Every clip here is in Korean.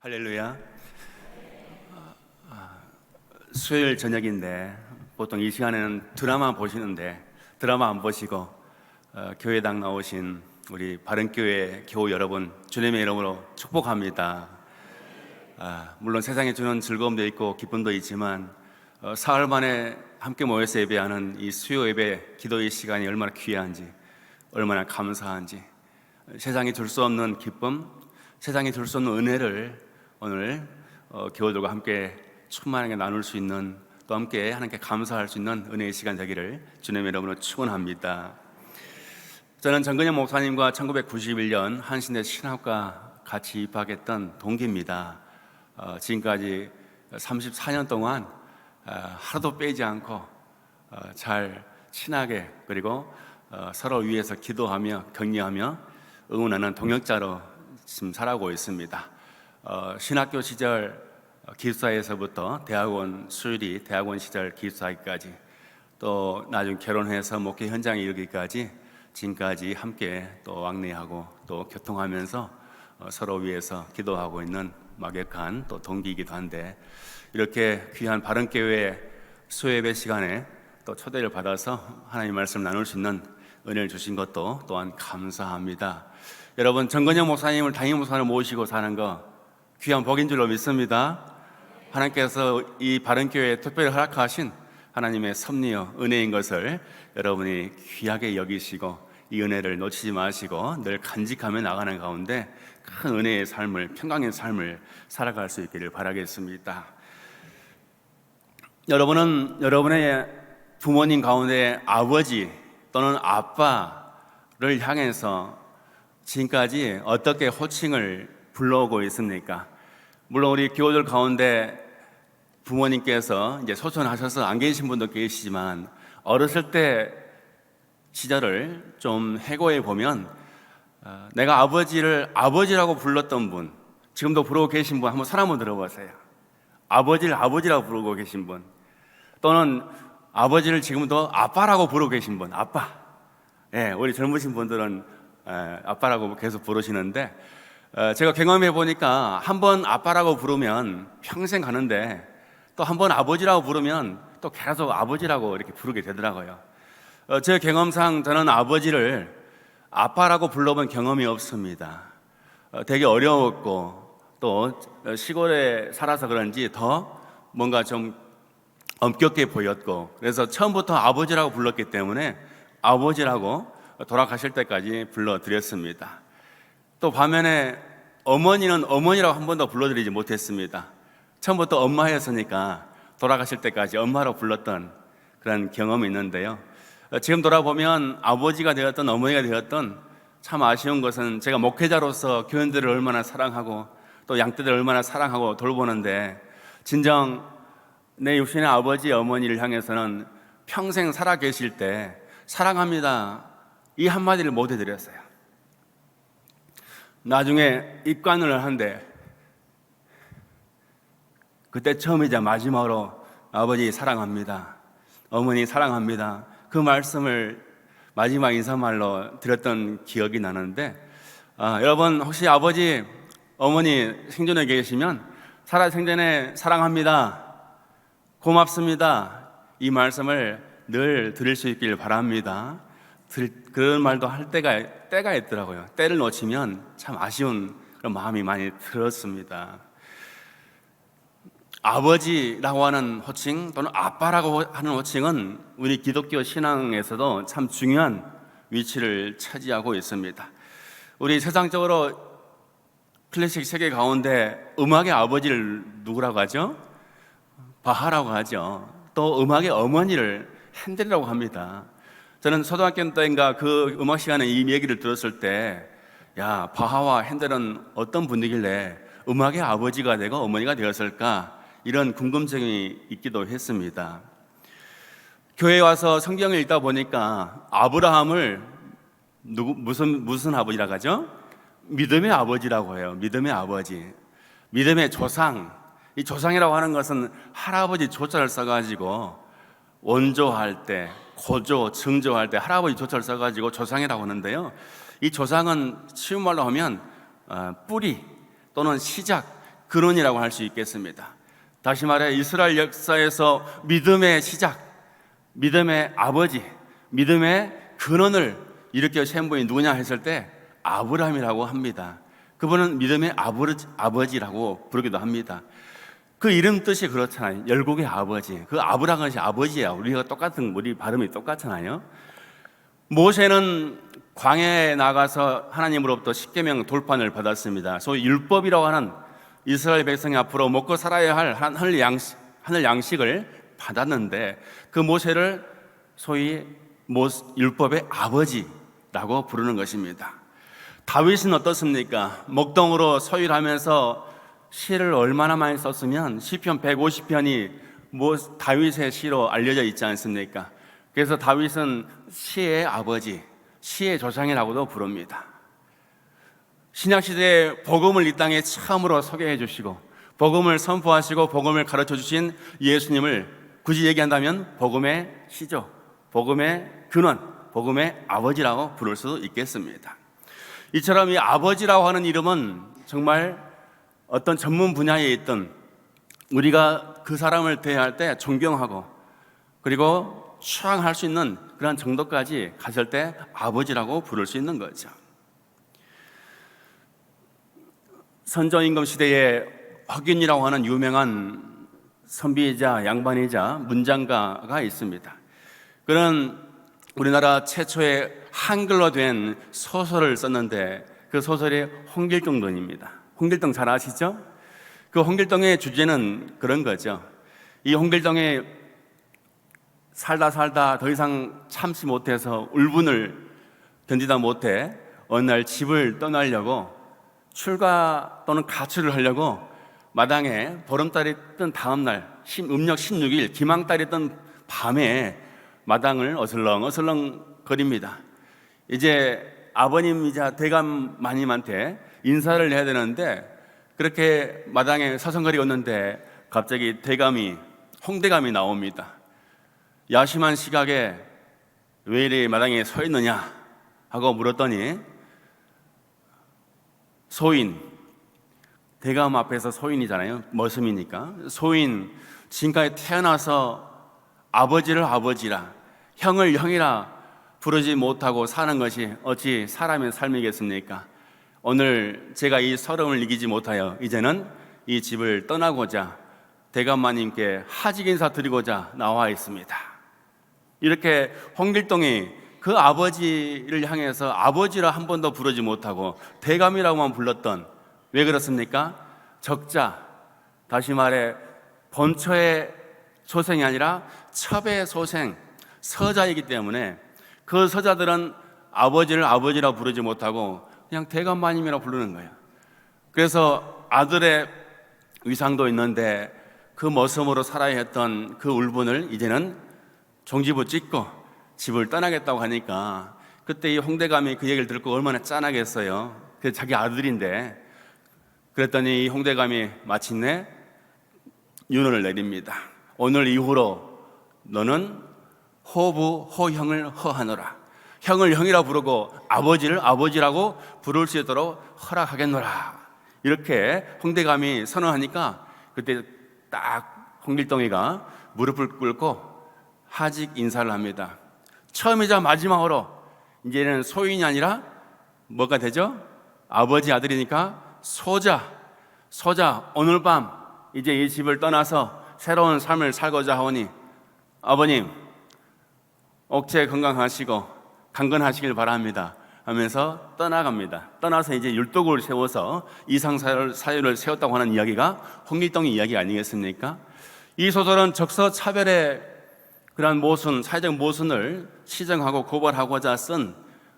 할렐루야. 수요일 저녁인데 보통 이 시간에는 드라마 보시는데 드라마 안 보시고 교회당 나오신 우리 바른교회 교우 여러분, 주님의 이름으로 축복합니다. 물론 세상에 주는 즐거움도 있고 기쁨도 있지만 사흘 만에 함께 모여서 예배하는 이 수요 예배 기도의 시간이 얼마나 귀한지, 얼마나 감사한지, 세상이 줄 수 없는 기쁨, 세상이 줄 수 없는 은혜를 오늘 교우들과 함께 충만하게 나눌 수 있는, 또 함께 하나님께 감사할 수 있는 은혜의 시간 되기를 주님의 이름으로 축원합니다. 저는 정근영 목사님과 1991년 한신대 신학과 같이 입학했던 동기입니다. 지금까지 34년 동안 하루도 빼지 않고 잘 친하게, 그리고 서로 위해서 기도하며 격려하며 응원하는 동역자로 지금 살아오고 있습니다. 신학교 시절 기숙사에서부터 대학원 수유리, 대학원 시절 기숙사까지, 또 나중 결혼해서 목회 현장에 이르기까지 지금까지 함께 또 왕래하고 또 교통하면서 서로 위해서 기도하고 있는 막역한 또 동기이기도 한데, 이렇게 귀한 바른교회 수요예배 시간에 또 초대를 받아서 하나님 말씀 나눌 수 있는 은혜를 주신 것도 또한 감사합니다. 여러분, 정근영 목사님을 담임 목사를 모시고 사는 거 귀한 복인 줄로 믿습니다. 하나님께서 이 바른교회에 특별히 허락하신 하나님의 섭리요 은혜인 것을 여러분이 귀하게 여기시고 이 은혜를 놓치지 마시고 늘 간직하며 나가는 가운데 큰 은혜의 삶을, 평강의 삶을 살아갈 수 있기를 바라겠습니다. 여러분은 여러분의 부모님 가운데 아버지 또는 아빠를 향해서 지금까지 어떻게 호칭을 불러오고 있습니까? 물론 우리 교우들 가운데 부모님께서 이제 소천하셔서 안 계신 분도 계시지만, 어렸을 때 시절을 좀 해고해 보면 내가 아버지를 아버지라고 불렀던 분, 지금도 부르고 계신 분 한번 손 한번 들어보세요. 아버지를 아버지라고 부르고 계신 분, 또는 아버지를 지금도 아빠라고 부르고 계신 분, 아빠. 예, 우리 젊으신 분들은 아빠라고 계속 부르시는데, 제가 경험해 보니까 한 번 아빠라고 부르면 평생 가는데, 또 한 번 아버지라고 부르면 또 계속 아버지라고 이렇게 부르게 되더라고요. 제 경험상 저는 아버지를 아빠라고 불러본 경험이 없습니다. 되게 어려웠고, 또 시골에 살아서 그런지 더 뭔가 좀 엄격해 보였고, 그래서 처음부터 아버지라고 불렀기 때문에 아버지라고 돌아가실 때까지 불러드렸습니다. 또 반면에 어머니는 어머니라고 한 번도 불러드리지 못했습니다. 처음부터 엄마였으니까 돌아가실 때까지 엄마라고 불렀던 그런 경험이 있는데요. 지금 돌아보면 아버지가 되었던 어머니가 되었던 참 아쉬운 것은, 제가 목회자로서 교인들을 얼마나 사랑하고 또 양떼들을 얼마나 사랑하고 돌보는데, 진정 내 육신의 아버지 어머니를 향해서는 평생 살아 계실 때 사랑합니다 이 한마디를 못 해드렸어요. 나중에 입관을 하는데 그때 처음이자 마지막으로 아버지 사랑합니다, 어머니 사랑합니다, 그 말씀을 마지막 인사말로 드렸던 기억이 나는데, 여러분 혹시 아버지 어머니 생전에 계시면 살아생전에 사랑합니다, 고맙습니다 이 말씀을 늘 드릴 수 있길 바랍니다. 그런 말도 할 때가 있더라고요. 때를 놓치면 참 아쉬운 그런 마음이 많이 들었습니다. 아버지라고 하는 호칭 또는 아빠라고 하는 호칭은 우리 기독교 신앙에서도 참 중요한 위치를 차지하고 있습니다. 우리 세상적으로 클래식 세계 가운데 음악의 아버지를 누구라고 하죠? 바하라고 하죠. 또 음악의 어머니를 핸델이라고 합니다. 저는 초등학교 때인가 그 음악 시간에 이 얘기를 들었을 때, 야, 바하와 핸델은 어떤 분이길래 음악의 아버지가 되고 어머니가 되었을까, 이런 궁금증이 있기도 했습니다. 교회에 와서 성경을 읽다 보니까 아브라함을 무슨 아버지라고 하죠? 믿음의 아버지라고 해요. 믿음의 아버지, 믿음의 조상. 이 조상이라고 하는 것은 할아버지 조자를 써가지고 원조할 때, 고조, 증조할 때 할아버지 조자를 써가지고 조상이라고 하는데요, 이 조상은 쉬운 말로 하면 뿌리 또는 시작, 근원이라고 할 수 있겠습니다. 다시 말해 이스라엘 역사에서 믿음의 시작, 믿음의 아버지, 믿음의 근원을 일으켜 세운 분이 누구냐 했을 때 아브라함이라고 합니다. 그분은 믿음의 아버지라고 부르기도 합니다. 그 이름 뜻이 그렇잖아요. 열국의 아버지. 그 아브라함은 아버지야. 우리가 우리 발음이 똑같잖아요. 모세는 광야에 나가서 하나님으로부터 십계명 돌판을 받았습니다. 소위 율법이라고 하는 이스라엘 백성이 앞으로 먹고 살아야 할 하늘 양식을 받았는데 그 모세를 소위 율법의 아버지라고 부르는 것입니다. 다윗은 어떻습니까? 목동으로 서일하면서 시를 얼마나 많이 썼으면 시편 150편이 다윗의 시로 알려져 있지 않습니까? 그래서 다윗은 시의 아버지, 시의 조상이라고도 부릅니다. 신약시대에 복음을 이 땅에 처음으로 소개해 주시고 복음을 선포하시고 복음을 가르쳐 주신 예수님을 굳이 얘기한다면 복음의 시조, 복음의 근원, 복음의 아버지라고 부를 수도 있겠습니다. 이처럼 이 아버지라고 하는 이름은 정말 어떤 전문 분야에 있던 우리가 그 사람을 대할 때 존경하고 그리고 추앙할 수 있는 그런 정도까지 갔을 때 아버지라고 부를 수 있는 거죠. 선조임금 시대에 허균이라고 하는 유명한 선비이자 양반이자 문장가가 있습니다. 그는 우리나라 최초의 한글로 된 소설을 썼는데 그 소설이 홍길동론입니다. 홍길동 잘 아시죠? 그 홍길동의 주제는 그런 거죠. 이 홍길동이 살다 더 이상 참지 못해서 울분을 견디다 못해 어느 날 집을 떠나려고 출가 또는 가출을 하려고 마당에 보름달이 뜬 다음 날 음력 16일 기망달이 뜬 밤에 마당을 어슬렁 거립니다. 이제 아버님이자 대감 마님한테 인사를 해야 되는데 그렇게 마당에 서성거리 걷는데 갑자기 홍대감이 나옵니다. 야심한 시각에 왜 이리 마당에 서 있느냐 하고 물었더니 소인, 대감 앞에서 소인이잖아요. 머슴이니까. 소인, 지금까지 태어나서 아버지를 아버지라 형을 형이라 부르지 못하고 사는 것이 어찌 사람의 삶이겠습니까? 오늘 제가 이 서름을 이기지 못하여 이제는 이 집을 떠나고자 대감마님께 하직 인사 드리고자 나와 있습니다. 이렇게 홍길동이 그 아버지를 향해서 아버지라 한 번도 부르지 못하고 대감이라고만 불렀던, 왜 그렇습니까? 적자, 다시 말해 본처의 소생이 아니라 첩의 소생, 서자이기 때문에 그 서자들은 아버지를 아버지라 부르지 못하고 그냥 대감마님이라 부르는 거예요. 그래서 아들의 위상도 있는데 그 모습으로 살아야 했던 그 울분을 이제는 종지부 찍고 집을 떠나겠다고 하니까 그때 이 홍대감이 그 얘기를 듣고 얼마나 짠하겠어요. 그 자기 아들인데. 그랬더니 이 홍대감이 마침내 윤언을 내립니다. 오늘 이후로 너는 호형을 허하노라. 형을 형이라 부르고 아버지를 아버지라고 부를 수 있도록 허락하겠노라. 이렇게 홍대감이 선언하니까 그때 딱 홍길동이가 무릎을 꿇고 하직 인사를 합니다. 처음이자 마지막으로 이제는 소인이 아니라 뭐가 되죠? 아버지 아들이니까 소자 오늘 밤 이제 이 집을 떠나서 새로운 삶을 살고자 하오니 아버님 억제 건강하시고 강건하시길 바랍니다 하면서 떠나갑니다. 떠나서 이제 율독을 세워서 이상사유를 세웠다고 하는 이야기가 홍길동의 이야기 아니겠습니까? 이 소설은 적서차별의 그러한 사회적 모순을 시정하고 고발하고자 쓴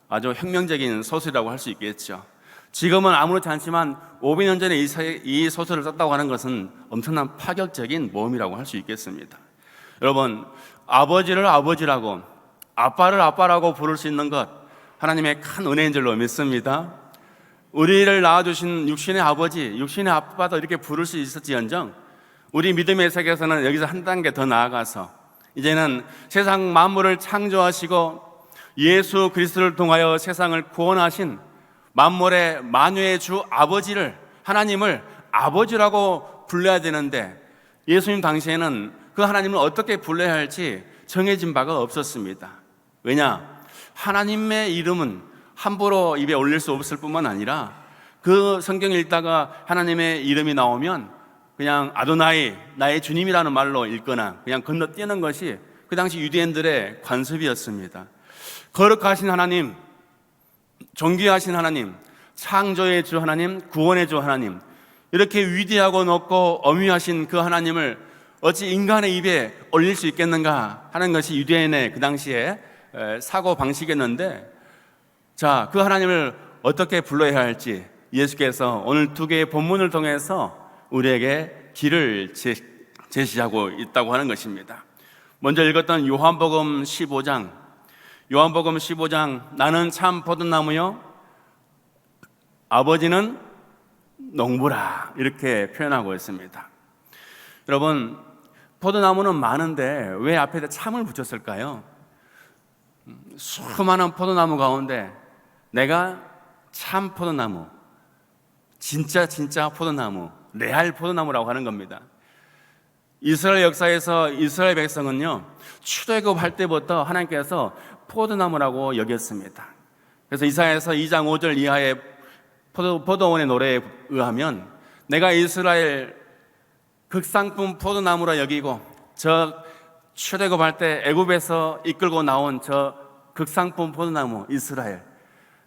아주 혁명적인 소설이라고 할 수 있겠죠. 지금은 아무렇지 않지만 500년 전에 이 소설을 썼다고 하는 것은 엄청난 파격적인 모험이라고 할 수 있겠습니다. 여러분, 아버지를 아버지라고 아빠를 아빠라고 부를 수 있는 것 하나님의 큰 은혜인 줄로 믿습니다. 우리를 낳아주신 육신의 아버지, 육신의 아빠도 이렇게 부를 수 있었지언정 우리 믿음의 세계에서는 여기서 한 단계 더 나아가서 이제는 세상 만물을 창조하시고 예수 그리스도를 통하여 세상을 구원하신 만물의 만유의 주 아버지를, 하나님을 아버지라고 불러야 되는데 예수님 당시에는 그 하나님을 어떻게 불러야 할지 정해진 바가 없었습니다. 왜냐? 하나님의 이름은 함부로 입에 올릴 수 없을 뿐만 아니라 그 성경 읽다가 하나님의 이름이 나오면 그냥 아도나이, 나의 주님이라는 말로 읽거나 그냥 건너뛰는 것이 그 당시 유대인들의 관습이었습니다. 거룩하신 하나님, 존귀하신 하나님, 창조의 주 하나님, 구원의 주 하나님, 이렇게 위대하고 높고 엄위하신 그 하나님을 어찌 인간의 입에 올릴 수 있겠는가 하는 것이 유대인의 그 당시에 사고 방식이었는데, 자, 그 하나님을 어떻게 불러야 할지 예수께서 오늘 두 개의 본문을 통해서 우리에게 길을 제시하고 있다고 하는 것입니다. 먼저 읽었던 요한복음 15장, 나는 참 포도나무요 아버지는 농부라, 이렇게 표현하고 있습니다. 여러분, 포도나무는 많은데 왜 앞에다 참을 붙였을까요? 수많은 포도나무 가운데 내가 참 포도나무, 진짜 포도나무, 레알 포도나무라고 하는 겁니다. 이스라엘 역사에서 이스라엘 백성은요, 출애굽할 때부터 하나님께서 포도나무라고 여겼습니다. 그래서 이사야서 2장 5절 이하의 포도원의 노래에 의하면 내가 이스라엘 극상품 포도나무라 여기고 저 출애굽할 때 애굽에서 이끌고 나온 저 극상품 포도나무 이스라엘,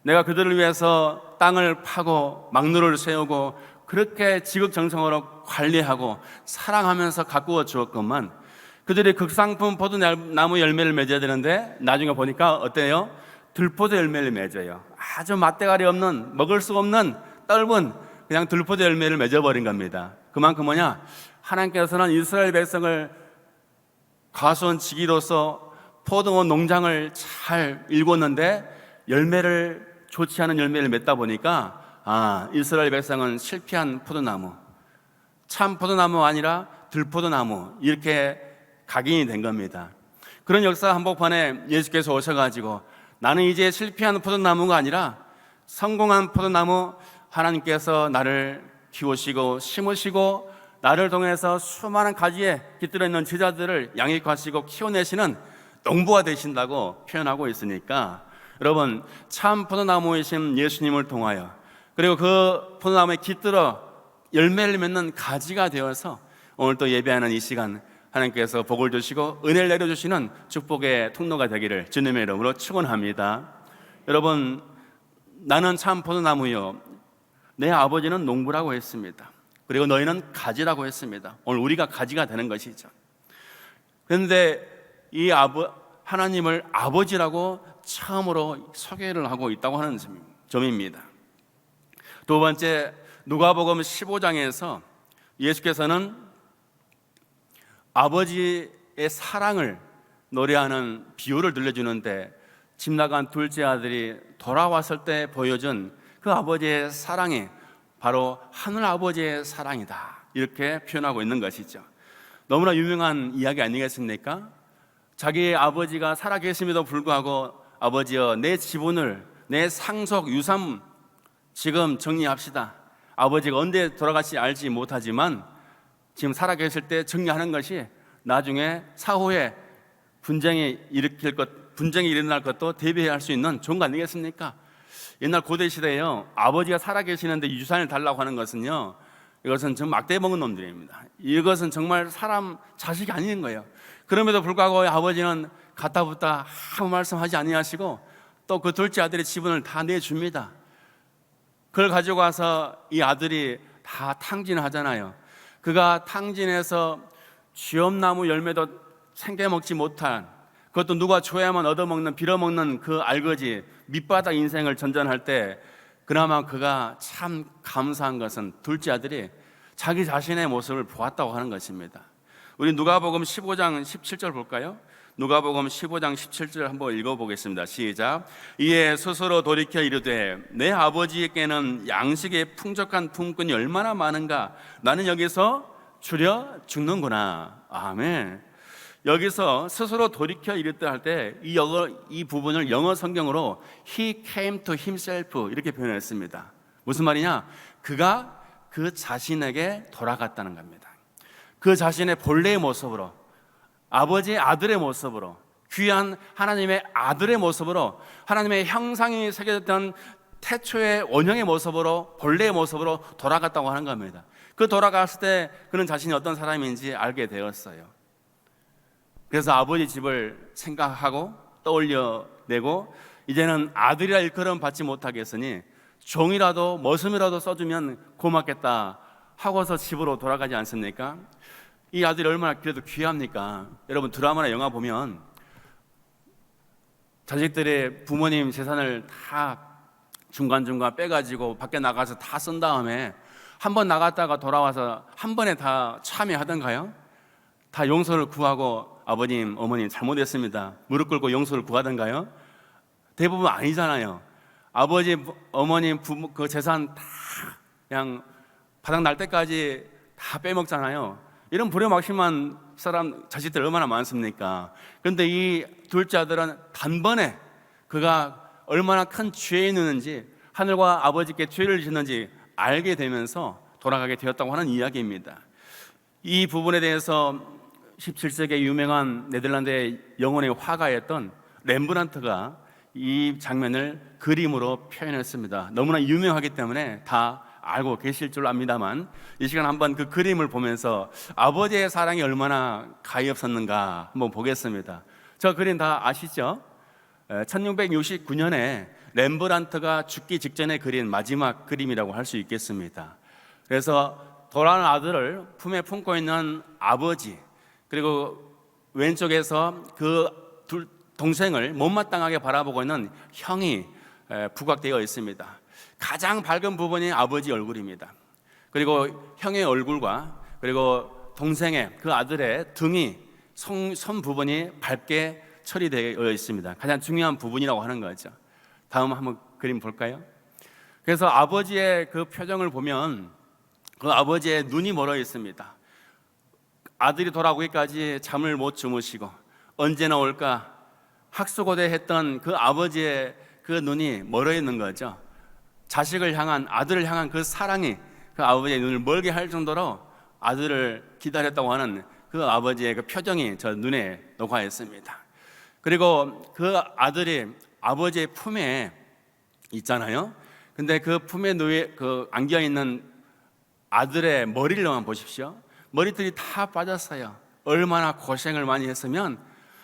내가 그들을 위해서 땅을 파고 막루를 세우고 그렇게 지극정성으로 관리하고 사랑하면서 가꾸어 주었건만 그들이 극상품 포도나무 열매를 맺어야 되는데 나중에 보니까 어때요? 들포도 열매를 맺어요. 아주 맛대가리 없는, 먹을 수 없는 떫은 그냥 들포도 열매를 맺어버린 겁니다. 그만큼 뭐냐? 하나님께서는 이스라엘 백성을 가수원지기로서 포도원 농장을 잘 일궜는데 열매를, 좋지 않은 열매를 맺다 보니까 이스라엘 백성은 실패한 포도나무, 참 포도나무가 아니라 들포도나무, 이렇게 각인이 된 겁니다. 그런 역사 한복판에 예수께서 오셔가지고 나는 이제 실패한 포도나무가 아니라 성공한 포도나무, 하나님께서 나를 키우시고 심으시고 나를 통해서 수많은 가지에 깃들어 있는 제자들을 양육하시고 키워내시는 농부가 되신다고 표현하고 있으니까, 여러분, 참 포도나무이신 예수님을 통하여, 그리고 그 포도나무에 깃들어 열매를 맺는 가지가 되어서 오늘 또 예배하는 이 시간 하나님께서 복을 주시고 은혜를 내려주시는 축복의 통로가 되기를 주님의 이름으로 축원합니다. 여러분, 나는 참 포도나무요 내 아버지는 농부라고 했습니다. 그리고 너희는 가지라고 했습니다. 오늘 우리가 가지가 되는 것이죠. 그런데 이 하나님을 아버지라고 처음으로 소개를 하고 있다고 하는 점입니다. 두 번째, 누가복음 15장에서 예수께서는 아버지의 사랑을 노래하는 비유를 들려주는데, 집 나간 둘째 아들이 돌아왔을 때 보여준 그 아버지의 사랑이 바로 하늘 아버지의 사랑이다, 이렇게 표현하고 있는 것이죠. 너무나 유명한 이야기 아니겠습니까? 자기 아버지가 살아계심에도 불구하고 아버지여, 내 지분을, 내 상속 유산 지금 정리합시다. 아버지가 언제 돌아갈지 알지 못하지만 지금 살아계실 때 정리하는 것이 나중에 사후에 분쟁이 일어날 것도 대비할 수 있는 좋은 거 아니겠습니까? 옛날 고대 시대에요, 아버지가 살아계시는데 유산을 달라고 하는 것은요, 이것은 정 막대 먹은 놈들입니다. 이것은 정말 사람 자식이 아닌 거예요. 그럼에도 불구하고 아버지는 갖다 붙다 아무 말씀하지 아니하시고 또 그 둘째 아들의 지분을 다 내줍니다. 그걸 가지고 와서 이 아들이 다 탕진을 하잖아요. 그가 탕진해서 쥐엄나무 열매도 챙겨 먹지 못한, 그것도 누가 줘야만 얻어먹는, 빌어먹는 그 알거지 밑바닥 인생을 전전할 때 그나마 그가 참 감사한 것은 둘째 아들이 자기 자신의 모습을 보았다고 하는 것입니다. 우리 누가복음 15장 17절 볼까요? 누가복음 15장 17절 한번 읽어보겠습니다. 시작. 이에 스스로 돌이켜 이르되 내 아버지에게는 양식의 풍족한 품꾼이 얼마나 많은가, 나는 여기서 줄여 죽는구나. 아멘. 여기서 스스로 돌이켜 이르다 할 때 이 부분을 영어 성경으로 He came to himself 이렇게 표현했습니다. 무슨 말이냐? 그가 그 자신에게 돌아갔다는 겁니다. 그 자신의 본래의 모습으로, 아버지의 아들의 모습으로, 귀한 하나님의 아들의 모습으로, 하나님의 형상이 새겨졌던 태초의 원형의 모습으로, 본래의 모습으로 돌아갔다고 하는 겁니다. 그 돌아갔을 때 그는 자신이 어떤 사람인지 알게 되었어요. 그래서 아버지 집을 생각하고 떠올려내고, 이제는 아들이라 일컬음 받지 못하겠으니 종이라도 머슴이라도 써주면 고맙겠다 하고서 집으로 돌아가지 않습니까? 이 아들이 얼마나 그래도 귀합니까? 여러분, 드라마나 영화 보면 자식들의 부모님 재산을 다 중간중간 빼가지고 밖에 나가서 다 쓴 다음에 한 번 나갔다가 돌아와서 한 번에 다 참여하던가요? 다 용서를 구하고 아버님, 어머님 잘못했습니다, 무릎 꿇고 용서를 구하던가요? 대부분 아니잖아요. 아버지, 어머님, 부모 그 재산 다 그냥 바닥 날 때까지 다 빼먹잖아요. 이런 불효막심한 사람, 자식들 얼마나 많습니까? 그런데 이 둘째 아들은 단번에 그가 얼마나 큰 죄에 있는지, 하늘과 아버지께 죄를 짓는지 알게 되면서 돌아가게 되었다고 하는 이야기입니다. 이 부분에 대해서 17세기에 유명한 네덜란드의 영혼의 화가였던 렘브란트가 이 장면을 그림으로 표현했습니다. 너무나 유명하기 때문에 다 알고 계실 줄 압니다만, 이 시간 한번 그 그림을 보면서 아버지의 사랑이 얼마나 가엾었는가 한번 보겠습니다. 저 그림 다 아시죠? 1669년에 렘브란트가 죽기 직전에 그린 마지막 그림이라고 할 수 있겠습니다. 그래서 돌아가는 아들을 품에 품고 있는 아버지, 그리고 왼쪽에서 그 둘 동생을 못마땅하게 바라보고 있는 형이 부각되어 있습니다. 가장 밝은 부분이 아버지 얼굴입니다. 그리고 형의 얼굴과 그리고 동생의 그 아들의 등이 손 부분이 밝게 처리되어 있습니다. 가장 중요한 부분이라고 하는 거죠. 다음 한번 그림 볼까요? 그래서 아버지의 그 표정을 보면 그 아버지의 눈이 멀어 있습니다. 아들이 돌아오기까지 잠을 못 주무시고 언제나 올까 학수고대했던 그 아버지의 그 눈이 멀어 있는 거죠. 자식을 향한, 아들을 향한 그 사랑이 그 아버지의 눈을 멀게 할 정도로 아들을 기다렸다고 하는 그 아버지의 그 표정이 저 눈에 녹아 있습니다. 그리고 그 아들이 아버지의 품에 있잖아요. 근데 그 품에 그 안겨 있는 아들의 머리를만 보십시오. 머리털이 다 빠졌어요. 얼마나 고생을 많이 했으면,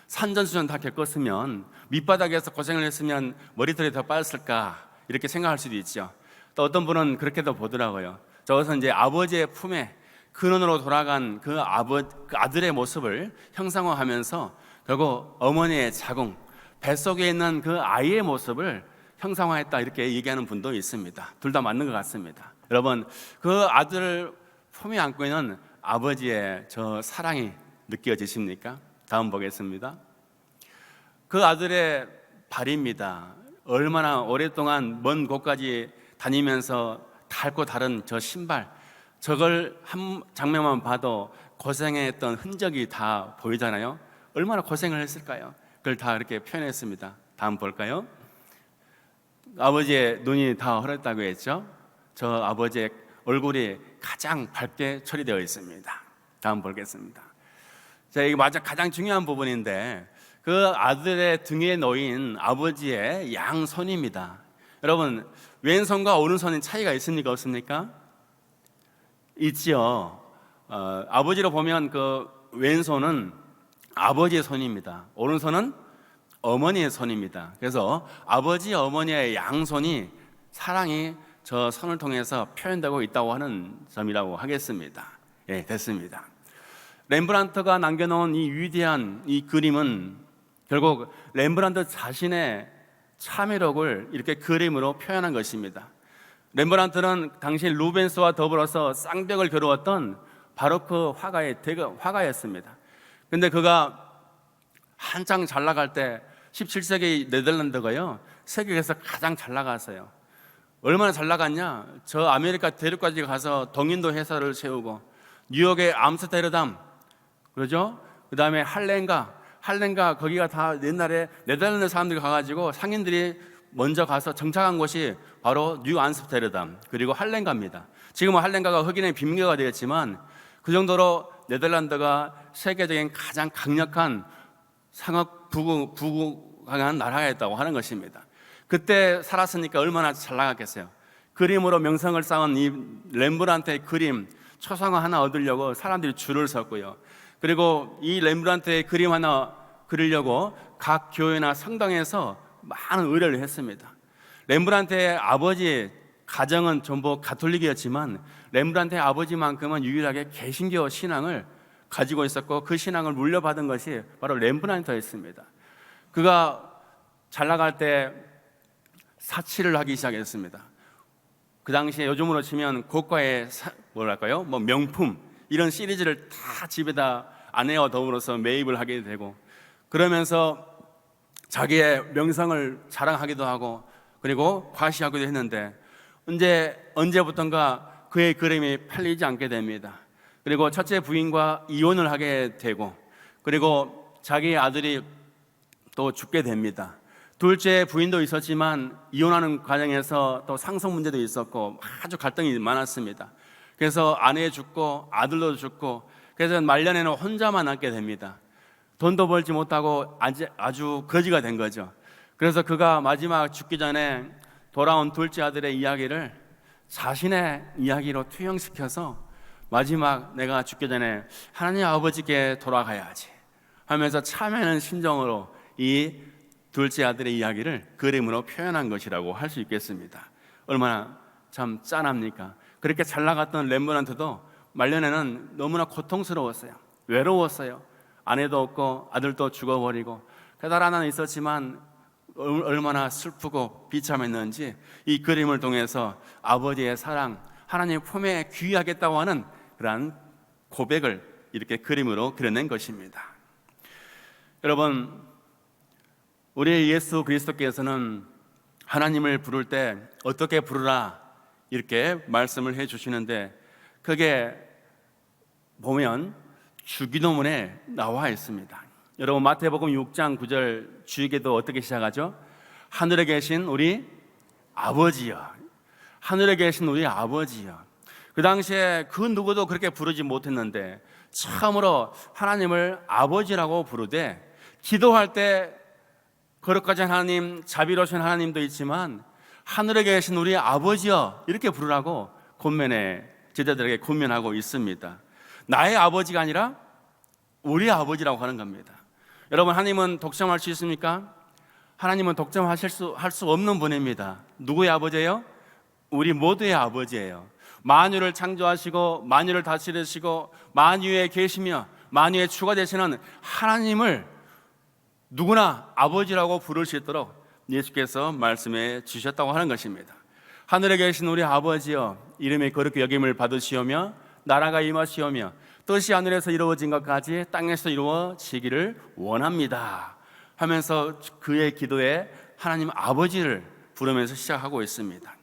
산전수전 다 겪었으면, 밑바닥에서 고생을 했으면 머리털이 더 빠졌을까, 이렇게 생각할 수도 있죠. 또 어떤 분은 그렇게도 보더라고요. 저것은 이제 아버지의 품에 근원으로 돌아간 그 아들의 모습을 형상화하면서 결국 어머니의 자궁, 뱃속에 있는 그 아이의 모습을 형상화했다, 이렇게 얘기하는 분도 있습니다. 둘 다 맞는 것 같습니다. 여러분, 그 아들을 품에 안고 있는 아버지의 저 사랑이 느껴지십니까? 다음 보겠습니다. 그 아들의 발입니다. 얼마나 오랫동안 먼 곳까지 다니면서 닳고 다른 저 신발, 저걸 한 장면만 봐도 고생했던 흔적이 다 보이잖아요. 얼마나 고생을 했을까요? 그걸 다 이렇게 표현했습니다. 다음 볼까요? 아버지의 눈이 다 흐렸다고 했죠. 저 아버지의 얼굴이 가장 밝게 처리되어 있습니다. 다음 보겠습니다. 자, 이게 맞아 가장 중요한 부분인데, 그 아들의 등에 놓인 아버지의 양손입니다. 여러분, 왼손과 오른손의 차이가 있습니까, 없습니까? 있지요. 아버지로 보면 그 왼손은 아버지의 손입니다. 오른손은 어머니의 손입니다. 그래서 아버지, 어머니의 양손이 사랑이 저 손을 통해서 표현되고 있다고 하는 점이라고 하겠습니다. 예, 됐습니다. 렘브란트가 남겨놓은 이 위대한 이 그림은 결국 렘브란트 자신의 참회력을 이렇게 그림으로 표현한 것입니다. 렘브란트는 당시 루벤스와 더불어서 쌍벽을 겨루었던 바로크 화가의 화가였습니다. 근데 그가 한창 잘 나갈 때 17세기 네덜란드가요, 세계에서 가장 잘 나갔어요. 얼마나 잘 나갔냐? 저 아메리카 대륙까지 가서 동인도 회사를 세우고, 뉴욕의 암스테르담, 그러죠? 그 다음에 할렌가 거기가 다 옛날에 네덜란드 사람들이 가가지고 상인들이 먼저 가서 정착한 곳이 바로 뉴 암스테르담 그리고 할렌가입니다. 지금은 할렌가가 흑인의 빈민가가 되었지만 그 정도로 네덜란드가 세계적인 가장 강력한 상업 부강한 나라였다고 하는 것입니다. 그때 살았으니까 얼마나 잘 나갔겠어요. 그림으로 명성을 쌓은 이 렘브란트의 그림 초상화 하나 얻으려고 사람들이 줄을 섰고요. 그리고 이 렘브란트의 그림 하나 그리려고 각 교회나 성당에서 많은 의뢰를 했습니다. 렘브란트의 아버지 가정은 전부 가톨릭이었지만 렘브란트의 아버지만큼은 유일하게 개신교 신앙을 가지고 있었고 그 신앙을 물려받은 것이 바로 렘브란트였습니다. 그가 잘 나갈 때 사치를 하기 시작했습니다. 그 당시에 요즘으로 치면 고가의 명품 이런 시리즈를 다 집에다 아내와 더불어서 매입을 하게 되고 그러면서 자기의 명성을 자랑하기도 하고 그리고 과시하기도 했는데 언제부턴가 그의 그림이 팔리지 않게 됩니다. 그리고 첫째 부인과 이혼을 하게 되고 그리고 자기의 아들이 또 죽게 됩니다. 둘째 부인도 있었지만 이혼하는 과정에서 또 상속 문제도 있었고 아주 갈등이 많았습니다. 그래서 아내 죽고 아들도 죽고 그래서 말년에는 혼자만 남게 됩니다. 돈도 벌지 못하고 아주 거지가 된 거죠. 그래서 그가 마지막 죽기 전에 돌아온 둘째 아들의 이야기를 자신의 이야기로 투영시켜서 마지막 내가 죽기 전에 하나님 아버지께 돌아가야지 하면서 참회하는 심정으로 이 둘째 아들의 이야기를 그림으로 표현한 것이라고 할 수 있겠습니다. 얼마나 참 짠합니까? 그렇게 잘 나갔던 렘브란트도 말년에는 너무나 고통스러웠어요. 외로웠어요. 아내도 없고 아들도 죽어버리고 배달 하나는 있었지만 얼마나 슬프고 비참했는지 이 그림을 통해서 아버지의 사랑, 하나님 품에 귀하겠다고 하는 그러한 고백을 이렇게 그림으로 그려낸 것입니다. 여러분, 우리 예수 그리스도께서는 하나님을 부를 때 어떻게 부르라 이렇게 말씀을 해주시는데 그게 보면 주기도문에 나와 있습니다. 여러분 마태복음 6장 9절 주기도 어떻게 시작하죠? 하늘에 계신 우리 아버지여, 하늘에 계신 우리 아버지여. 그 당시에 그 누구도 그렇게 부르지 못했는데 처음으로 하나님을 아버지라고 부르되 기도할 때 거룩하신 하나님, 자비로우신 하나님도 있지만 하늘에 계신 우리 아버지여 이렇게 부르라고 권면에 제자들에게 권면하고 있습니다. 나의 아버지가 아니라 우리 아버지라고 하는 겁니다. 여러분, 하나님은 독점할 수 있습니까? 하나님은 독점하실 수 없는 분입니다. 누구의 아버지예요? 우리 모두의 아버지예요. 만유를 창조하시고 만유를 다스리시고 만유에 계시며 만유의 주가 되시는 하나님을 누구나 아버지라고 부를 수 있도록 예수께서 말씀해 주셨다고 하는 것입니다. 하늘에 계신 우리 아버지여, 이름이 거룩히 여김을 받으시오며 나라가 임하시오며 뜻이 하늘에서 이루어진 것까지 땅에서 이루어지기를 원합니다 하면서 그의 기도에 하나님 아버지를 부르면서 시작하고 있습니다.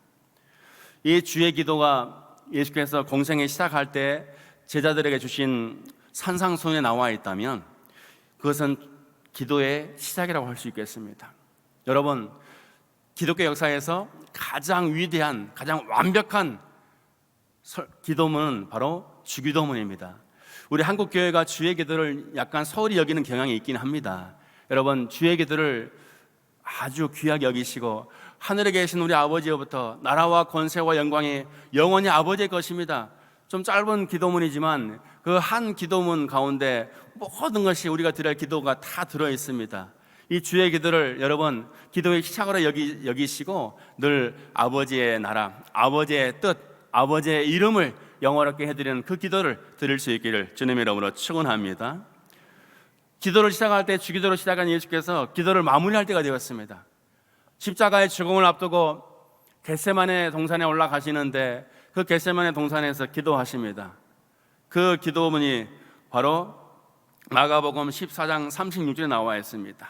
이 주의 기도가 예수께서 공생에 시작할 때 제자들에게 주신 산상수훈에 나와 있다면 그것은 기도의 시작이라고 할 수 있겠습니다. 여러분, 기독교 역사에서 가장 위대한, 가장 완벽한 기도문은 바로 주기도문입니다. 우리 한국 교회가 주의 기도를 약간 소홀히 여기는 경향이 있긴 합니다. 여러분, 주의 기도를 아주 귀하게 여기시고 하늘에 계신 우리 아버지로부터 나라와 권세와 영광이 영원히 아버지의 것입니다. 좀 짧은 기도문이지만 그 한 기도문 가운데 모든 것이 우리가 드릴 기도가 다 들어 있습니다. 이 주의 기도를 여러분 기도의 시작으로 여기시고 늘 아버지의 나라, 아버지의 뜻, 아버지의 이름을 영원하게 해드리는 그 기도를 드릴 수 있기를 주님의 이름으로 축원합니다. 기도를 시작할 때 주기도로 시작한 예수께서 기도를 마무리할 때가 되었습니다. 십자가의 죽음을 앞두고 겟세마네 동산에 올라가시는데 그 겟세마네 동산에서 기도하십니다. 그 기도문이 바로 마가복음 14장 36절에 나와 있습니다.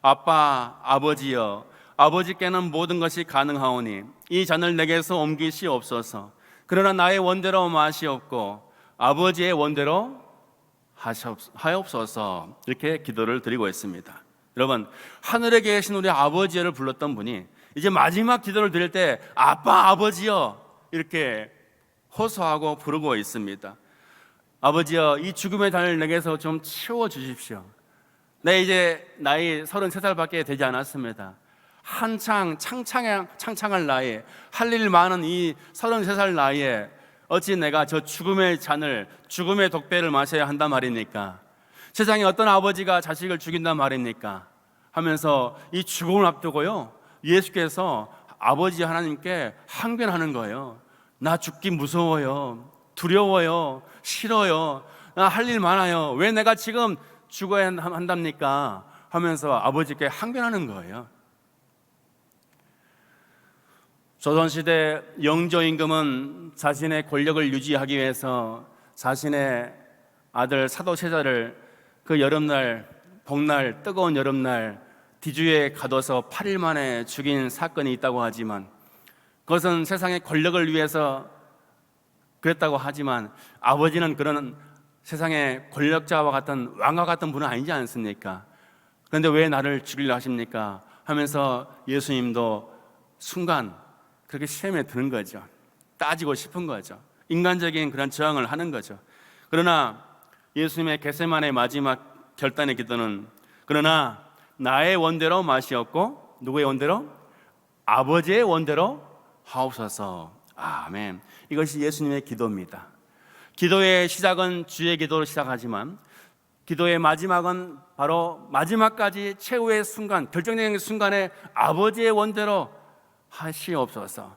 아빠, 아버지여, 아버지께는 모든 것이 가능하오니 이 잔을 내게서 옮기시옵소서. 그러나 나의 원대로 마시옵고 아버지의 원대로 하옵소서. 이렇게 기도를 드리고 있습니다. 여러분, 하늘에 계신 우리 아버지를 불렀던 분이 이제 마지막 기도를 드릴 때 아빠, 아버지여 이렇게 호소하고 부르고 있습니다. 아버지여, 이 죽음의 잔을 내게서 좀 치워주십시오. 내 이제 나이 33살밖에 되지 않았습니다. 한창 창창할 나이에, 할 일 많은 이 33살 나이에 어찌 내가 저 죽음의 잔을, 죽음의 독배를 마셔야 한단 말입니까? 세상에 어떤 아버지가 자식을 죽인단 말입니까? 하면서 이 죽음을 앞두고요, 예수께서 아버지 하나님께 항변하는 거예요. 나 죽기 무서워요, 두려워요, 싫어요, 나 할 일 많아요, 왜 내가 지금 죽어야 한답니까? 하면서 아버지께 항변하는 거예요. 조선시대 영조임금은 자신의 권력을 유지하기 위해서 자신의 아들 사도세자를 그 여름날, 복날, 뜨거운 여름날 뒤주에 가둬서 8일 만에 죽인 사건이 있다고 하지만, 그것은 세상의 권력을 위해서 그랬다고 하지만 아버지는 그런 세상의 권력자와 같은, 왕과 같은 분은 아니지 않습니까? 그런데 왜 나를 죽이려 하십니까? 하면서 예수님도 순간 그렇게 시험에 드는 거죠. 따지고 싶은 거죠. 인간적인 그런 저항을 하는 거죠. 그러나 예수님의 겟세마네 마지막 결단의 기도는, 그러나 나의 원대로 마시옵고, 누구의 원대로? 아버지의 원대로 하옵소서. 아멘. 이것이 예수님의 기도입니다. 기도의 시작은 주의 기도로 시작하지만 기도의 마지막은 바로 마지막까지 최후의 순간, 결정적인 순간에 아버지의 원대로 하시옵소서.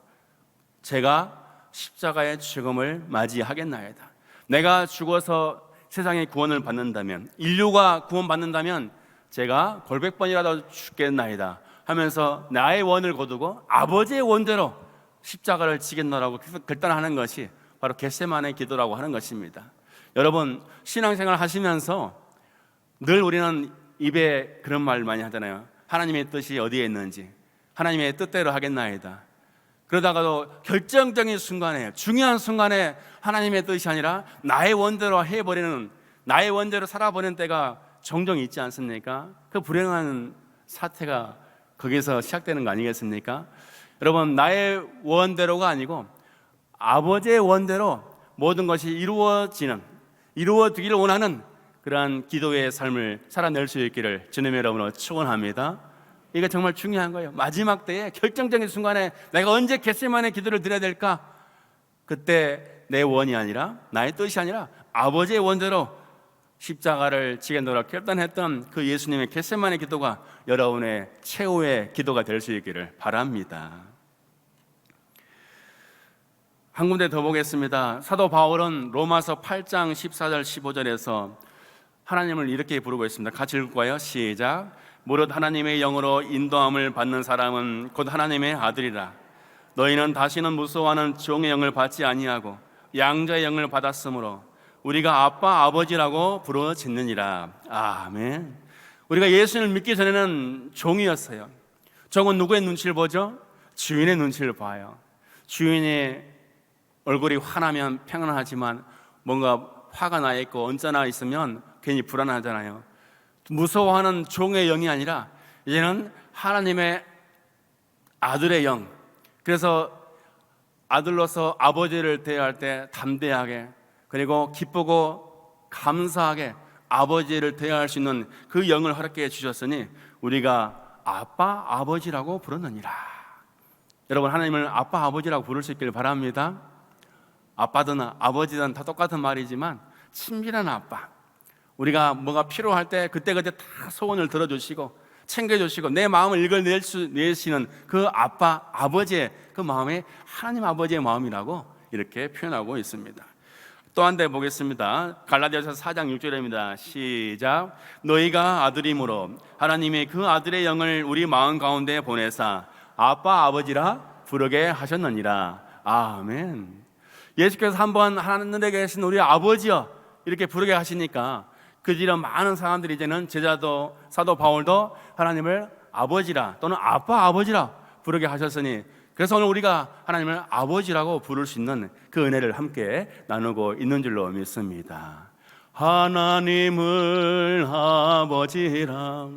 제가 십자가의 죽음을 맞이하겠나이다. 내가 죽어서 세상의 구원을 받는다면, 인류가 구원받는다면 제가 골백번이라도 죽겠나이다 하면서 나의 원을 거두고 아버지의 원대로 십자가를 지겠노라고 결단하는 것이 바로 겟세마네 기도라고 하는 것입니다. 여러분, 신앙생활 하시면서 늘 우리는 입에 그런 말 많이 하잖아요. 하나님의 뜻이 어디에 있는지, 하나님의 뜻대로 하겠나이다. 그러다가도 결정적인 순간에, 중요한 순간에 하나님의 뜻이 아니라 나의 원대로 해버리는, 나의 원대로 살아버리는 때가 종종 있지 않습니까? 그 불행한 사태가 거기서 시작되는 거 아니겠습니까? 여러분, 나의 원대로가 아니고 아버지의 원대로 모든 것이 이루어지기를 원하는 그러한 기도의 삶을 살아낼 수 있기를 주님의 이름으로 축원합니다. 이게 정말 중요한 거예요. 마지막 때에 결정적인 순간에 내가 언제 겟세마네 기도를 드려야 될까? 그때 내 원이 아니라, 나의 뜻이 아니라 아버지의 원대로 십자가를 지겠노라 결단했던 그 예수님의 겟세마네 기도가 여러분의 최후의 기도가 될 수 있기를 바랍니다. 한 군데 더 보겠습니다. 사도 바울은 로마서 8장 14절 15절에서 하나님을 이렇게 부르고 있습니다. 같이 읽을까요? 시작. 무릇 하나님의 영으로 인도함을 받는 사람은 곧 하나님의 아들이라. 너희는 다시는 무서워하는 종의 영을 받지 아니하고 양자의 영을 받았으므로 우리가 아빠 아버지라고 부르짖느니라. 아멘. 우리가 예수님을 믿기 전에는 종이었어요. 종은 누구의 눈치를 보죠? 주인의 눈치를 봐요. 주인의 얼굴이 화나면 평안하지만 뭔가 화가 나 있고 언짢아 있으면 괜히 불안하잖아요. 무서워하는 종의 영이 아니라 이제는 하나님의 아들의 영. 그래서 아들로서 아버지를 대할 때 담대하게, 그리고 기쁘고 감사하게 아버지를 대할 수 있는 그 영을 허락해 주셨으니 우리가 아빠 아버지라고 부르느니라. 여러분, 하나님을 아빠 아버지라고 부를 수 있기를 바랍니다. 아빠든 아버지든 다 똑같은 말이지만 친밀한 아빠, 우리가 뭐가 필요할 때 그때그때 다 소원을 들어주시고 챙겨주시고 내 마음을 읽어내시는 그 아빠 아버지의 그 마음이 하나님 아버지의 마음이라고 이렇게 표현하고 있습니다. 또 한 대 보겠습니다. 갈라디아서 4장 6절입니다. 시작. 너희가 아들이므로 하나님이 그 아들의 영을 우리 마음 가운데 보내사 아빠 아버지라 부르게 하셨느니라. 아멘. 예수께서 한번 하늘에 계신 우리 아버지여 이렇게 부르게 하시니까 그 뒤로 많은 사람들이 이제는 제자도 사도 바울도 하나님을 아버지라 또는 아빠 아버지라 부르게 하셨으니, 그래서 오늘 우리가 하나님을 아버지라고 부를 수 있는 그 은혜를 함께 나누고 있는 줄로 믿습니다. 하나님을 아버지라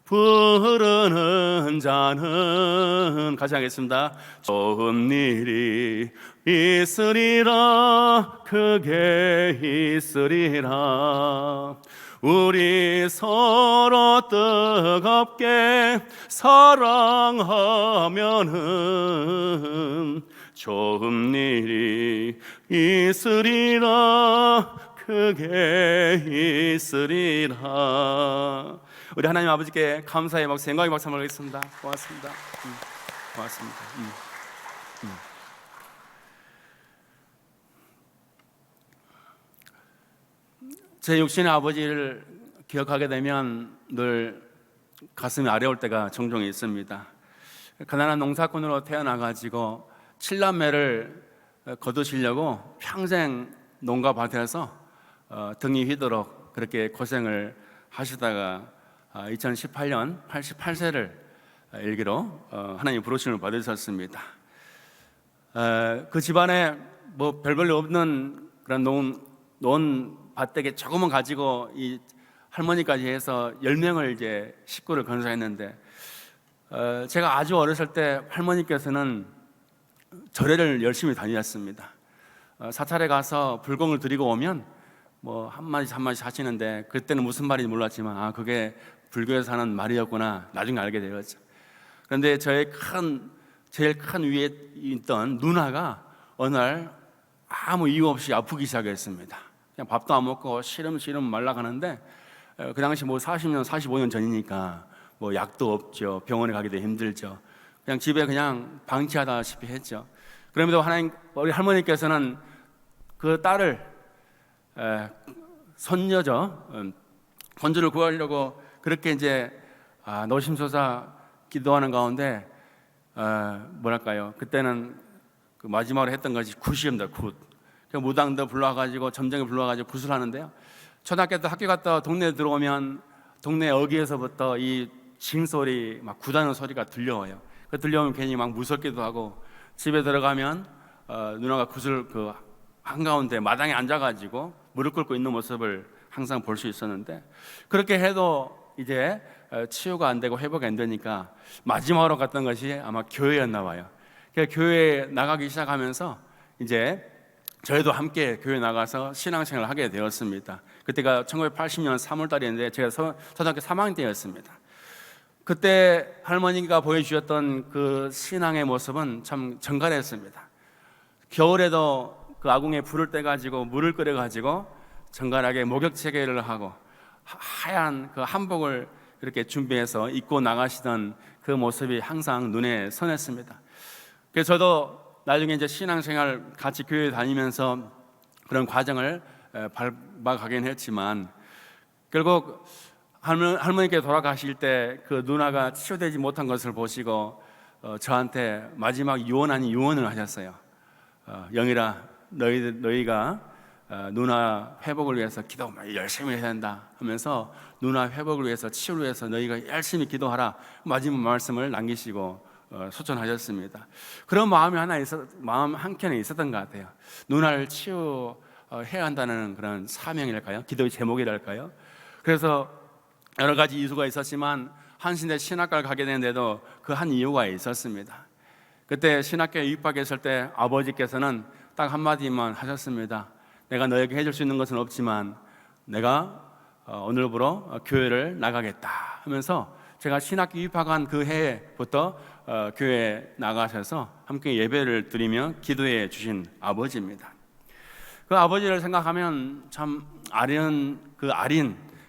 부르는 자는 같이 하겠습니다. 좋은 일이 있으리라 크게 있으리라. 우리 서로 뜨겁게 사랑하면은 좋은 일이 있으리라 크게 있으리라. 우리 하나님 아버지께 감사의 박수, 영광의 박수 한번 하겠습니다. 고맙습니다. 고맙습니다. 제 육신의 아버지를 기억하게 되면 늘 가슴이 아려올 때가 종종 있습니다. 가난한 농사꾼으로 태어나가지고 7남매를 거두시려고 평생 농가 밭에서 등이 휘도록 그렇게 고생을 하시다가 2018년 88세를 일기로 하나님 부르심을 받으셨습니다. 그 집안에 뭐 별볼일 없는 그런 논 밭대게 조금은 가지고 이 할머니까지 해서 10명을 이제 식구를 건사했는데, 제가 아주 어렸을 때 할머니께서는 절에를 열심히 다니셨습니다. 사찰에 가서 불공을 드리고 오면 뭐 한마디 하시는데, 그때는 무슨 말인지 몰랐지만 그게 불교에서 하는 말이었구나 나중에 알게 되었죠. 그런데 저의 제일 큰 위에 있던 누나가 어느 날 아무 이유 없이 아프기 시작했습니다. 그냥 밥도 안 먹고 시름시름 말라가는데, 그 당시 뭐 40년 45년 전이니까 뭐 약도 없죠. 병원에 가기도 힘들죠. 그냥 집에 그냥 방치하다시피 했죠. 그럼에도 우리 할머니께서는 그 딸을 손주를 구하려고 그렇게 이제 노심초사 기도하는 가운데 뭐랄까요, 그때는 그 마지막으로 했던 것이 굿이입니다. 굿. 무당도 불러가지고 점쟁이 불러가지고 굿을 하는데요, 초등학교 때 학교 갔다 동네에 들어오면 동네 어귀에서부터 이 징소리 막 굿하는 소리가 들려와요. 그 들려오면 괜히 막 무섭기도 하고, 집에 들어가면 누나가 굿을 그 한가운데 마당에 앉아가지고 무릎 꿇고 있는 모습을 항상 볼 수 있었는데, 그렇게 해도 이제 치유가 안 되고 회복이 안 되니까 마지막으로 갔던 것이 아마 교회였나 봐요. 교회에 나가기 시작하면서 이제 저희도 함께 교회 나가서 신앙생활을 하게 되었습니다. 그때가 1980년 3월 달이었는데 제가 초등학교 3학년 때였습니다. 그때 할머니가 보여주셨던 그 신앙의 모습은 참 정갈했습니다. 겨울에도 그 아궁에 불을 떼가지고 물을 끓여가지고 정갈하게 목욕체계를 하고 하얀 그 한복을 이렇게 준비해서 입고 나가시던 그 모습이 항상 눈에 선했습니다. 그래서 저도 나중에 이제 신앙생활 같이 교회 다니면서 그런 과정을 밟아가긴 했지만, 결국 할머니께 돌아가실 때 그 누나가 치유되지 못한 것을 보시고 저한테 마지막 유언 아닌 유언을 하셨어요. 영일아, 너희가 누나 회복을 위해서 기도 열심히 해야 된다 하면서, 누나 회복을 위해서, 치유를 위해서 너희가 열심히 기도하라, 마지막 말씀을 남기시고 소천하셨습니다. 그런 마음 한켠에 있었던 것 같아요. 누나를 치유해야 한다는 그런 사명이랄까요? 기도의 제목이랄까요? 그래서 여러 가지 이유가 있었지만 한신대 신학과를 가게 되는데도 그 한 이유가 있었습니다. 그때 신학교에 입학했을 때 아버지께서는 딱 한마디만 하셨습니다. 내가 너에게 해줄 수 있는 것은 없지만 내가 오늘부로 교회를 나가겠다 하면서, 제가 신학교 입학한 그 해부터 교회에 나가셔서 함께 예배를 드리며 기도해 주신 아버지입니다. 그 아버지를 생각하면 참 아린